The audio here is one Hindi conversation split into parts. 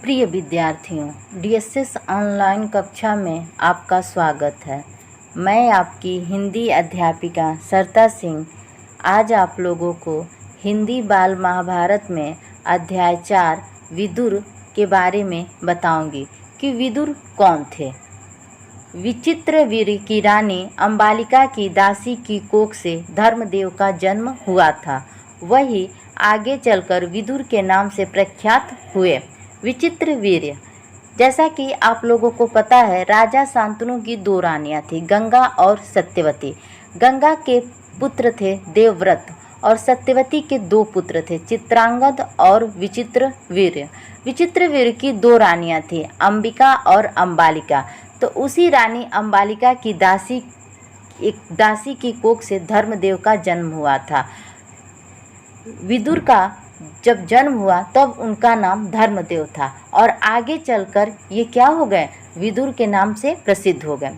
प्रिय विद्यार्थियों, डीएसएस ऑनलाइन कक्षा में आपका स्वागत है। मैं आपकी हिंदी अध्यापिका सरता सिंह आज आप लोगों को हिंदी बाल महाभारत में अध्याय 4 विदुर के बारे में बताऊंगी कि विदुर कौन थे। विचित्रवीर्य की रानी अंबालिका की दासी की कोख से धर्मदेव का जन्म हुआ था। वही आगे चलकर विदुर के नाम से प्रख्यात हुए। विचित्रवीर्य, जैसा कि आप लोगों को पता है, राजा शांतनु की 2 रानियां थी, गंगा और सत्यवती। गंगा के पुत्र थे देवव्रत और सत्यवती के 2 पुत्र थे, चित्रांगद और विचित्रवीर्य। विचित्रवीर्य की 2 रानियां थी, अंबिका और अंबालिका। तो उसी रानी अंबालिका की दासी की कोख से धर्मदेव का जन्म हुआ था। विदुर का जब जन्म हुआ तब उनका नाम धर्मदेव था और आगे चलकर ये क्या हो गए, विदुर के नाम से प्रसिद्ध हो गए।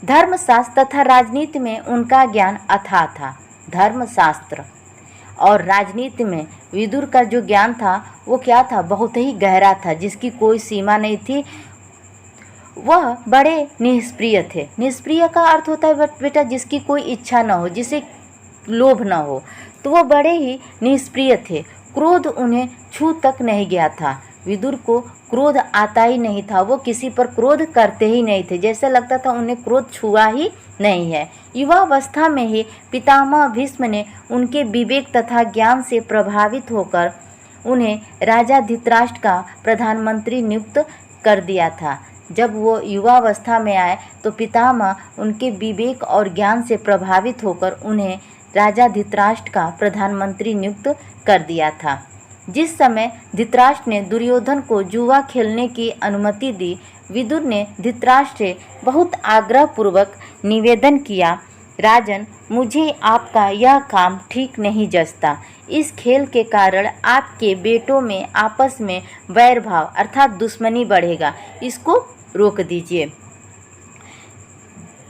धर्मशास्त्र तथा राजनीति में उनका ज्ञान अथाह था। धर्मशास्त्र और राजनीति में विदुर का जो ज्ञान था वो क्या था, बहुत ही गहरा था, जिसकी कोई सीमा नहीं थी। वह बड़े निष्प्रिय थे। निष्प्रिय का अर्थ होता है बेटा जिसकी कोई इच्छा न हो, जिसे लोभ न हो, तो वह बड़े ही निष्प्रिय थे। क्रोध उन्हें छू तक नहीं गया था। विदुर को क्रोध आता ही नहीं था, वो किसी पर क्रोध करते ही नहीं थे, जैसे लगता था उन्हें क्रोध छुआ ही नहीं है। युवावस्था में ही पितामह भीष्म ने उनके विवेक तथा ज्ञान से प्रभावित होकर उन्हें राजा धृतराष्ट्र का प्रधानमंत्री नियुक्त कर दिया था। जब वो युवावस्था में आए तो पितामह उनके विवेक और ज्ञान से प्रभावित होकर उन्हें राजा धृतराष्ट्र का प्रधानमंत्री नियुक्त कर दिया था। जिस समय धृतराष्ट्र ने दुर्योधन को जुआ खेलने की अनुमति दी, विदुर ने धृतराष्ट्र से बहुत आग्रहपूर्वक निवेदन किया, राजन, मुझे आपका यह काम ठीक नहीं जचता। इस खेल के कारण आपके बेटों में आपस में वैर भाव अर्थात दुश्मनी बढ़ेगा, इसको रोक दीजिए।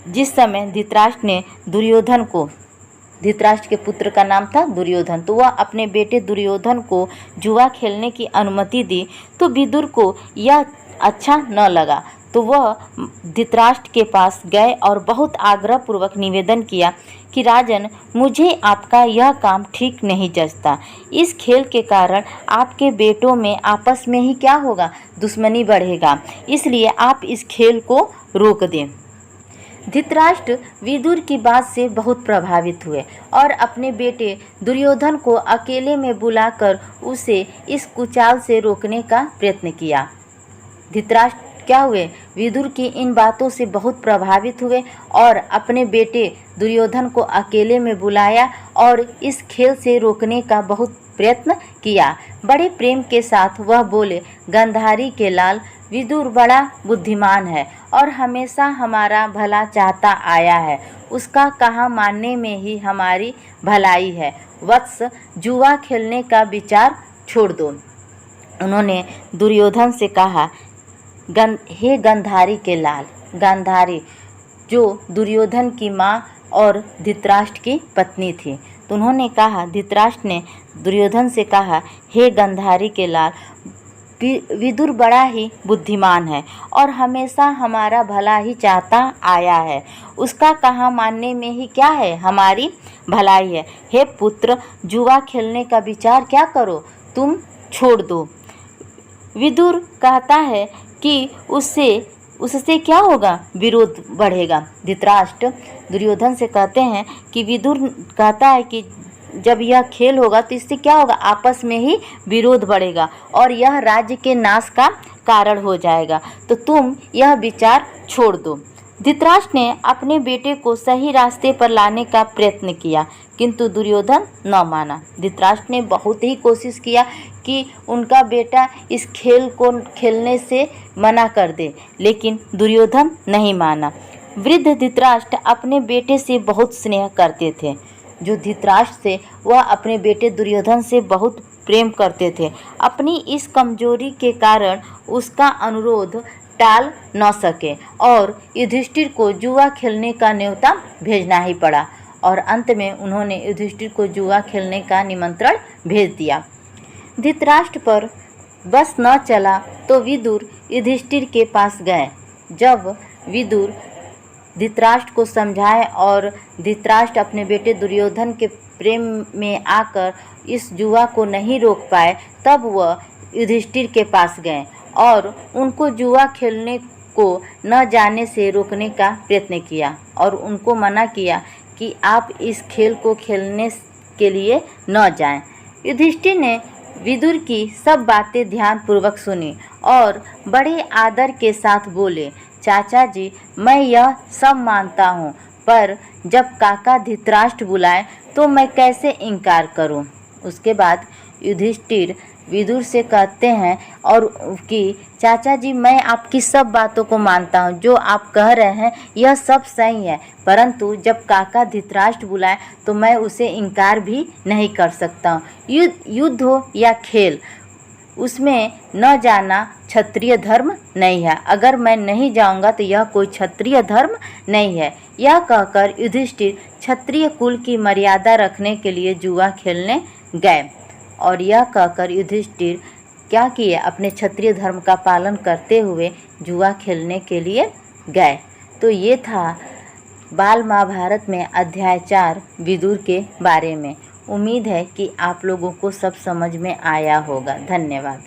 जिस समय धृतराष्ट्र ने दुर्योधन को, धृतराष्ट्र के पुत्र का नाम था दुर्योधन, तो वह अपने बेटे दुर्योधन को जुआ खेलने की अनुमति दी, तो विदुर को यह अच्छा न लगा। तो वह धृतराष्ट्र के पास गए और बहुत आग्रहपूर्वक निवेदन किया कि राजन, मुझे आपका यह काम ठीक नहीं जचता। इस खेल के कारण आपके बेटों में आपस में ही क्या होगा, दुश्मनी बढ़ेगा, इसलिए आप इस खेल को रोक दें। धृतराष्ट्र विदुर की बात से बहुत प्रभावित हुए और अपने बेटे दुर्योधन को अकेले में बुलाकर उसे इस कुचाल से रोकने का प्रयत्न किया। धृतराष्ट्र क्या हुए, विदुर की इन बातों से बहुत प्रभावित हुए और अपने बेटे दुर्योधन को अकेले में बुलाया और इस खेल से रोकने का बहुत प्रयत्न किया। बड़े प्रेम के साथ वह बोले, गंधारी के लाल, विदुर बड़ा बुद्धिमान है और हमेशा हमारा भला चाहता आया है। उसका कहा मानने में ही हमारी भलाई है। वत्स, जुआ खेलने का विचार छोड़ दो। उन्होंने दुर्योधन से कहा, हे गंधारी के लाल, गांधारी जो दुर्योधन की माँ और धृतराष्ट्र की पत्नी थी, तो उन्होंने कहा, धृतराष्ट्र ने दुर्योधन से कहा, हे गंधारी के लाल, विदुर बड़ा ही बुद्धिमान है और हमेशा हमारा भला ही चाहता आया है। उसका कहा मानने में ही क्या है, हमारी भलाई है। हे पुत्र, जुआ खेलने का विचार क्या करो, तुम छोड़ दो। विदुर कहता है कि उससे क्या होगा, विरोध बढ़ेगा। धृतराष्ट्र दुर्योधन से कहते हैं कि विदुर कहता है कि जब यह खेल होगा तो इससे क्या होगा, आपस में ही विरोध बढ़ेगा और यह राज्य के नाश का कारण हो जाएगा, तो तुम यह विचार छोड़ दो। धृतराष्ट्र ने अपने बेटे को सही रास्ते पर लाने का प्रयत्न किया, किंतु दुर्योधन न माना। धृतराष्ट्र ने बहुत ही कोशिश किया कि उनका बेटा इस खेल को खेलने से मना कर दे, लेकिन दुर्योधन नहीं माना। वृद्ध धृतराष्ट्र अपने बेटे से बहुत स्नेह करते थे। जो धृतराष्ट्र से वह अपने बेटे दुर्योधन से बहुत प्रेम करते थे। अपनी इस कमजोरी के कारण उसका अनुरोध टाल न सके और युधिष्ठिर को जुआ खेलने का न्योता भेजना ही पड़ा और अंत में उन्होंने युधिष्ठिर को जुआ खेलने का निमंत्रण भेज दिया। धृतराष्ट्र पर बस न चला तो विदुर युधिष्ठिर के पास गए। जब विदुर धृतराष्ट्र को समझाए और धृतराष्ट्र अपने बेटे दुर्योधन के प्रेम में आकर इस जुआ को नहीं रोक पाए, तब वह युधिष्ठिर के पास गए और उनको जुआ खेलने को न जाने से रोकने का प्रयत्न किया और उनको मना किया कि आप इस खेल को खेलने के लिए न जाएं। युधिष्ठिर ने विदुर की सब बातें ध्यानपूर्वक सुनी और बड़े आदर के साथ बोले, चाचा जी, मैं यह सब मानता हूँ, पर जब काका धृतराष्ट्र बुलाए तो मैं कैसे इनकार करूँ। उसके बाद युधिष्ठिर विदुर से कहते हैं और कि चाचा जी, मैं आपकी सब बातों को मानता हूँ, जो आप कह रहे हैं यह सब सही है, परंतु जब काका धृतराष्ट्र बुलाए तो मैं उसे इनकार भी नहीं कर सकता हूँ। युद्ध हो या खेल, उसमें न जाना क्षत्रिय धर्म नहीं है। अगर मैं नहीं जाऊंगा तो यह कोई क्षत्रिय धर्म नहीं है। यह कहकर युधिष्ठिर क्षत्रिय कुल की मर्यादा रखने के लिए जुआ खेलने गए और यह कहकर युधिष्ठिर क्या किए, अपने क्षत्रिय धर्म का पालन करते हुए जुआ खेलने के लिए गए। तो ये था बाल महाभारत में अध्याय 4 विदुर के बारे में। उम्मीद है कि आप लोगों को सब समझ में आया होगा। धन्यवाद।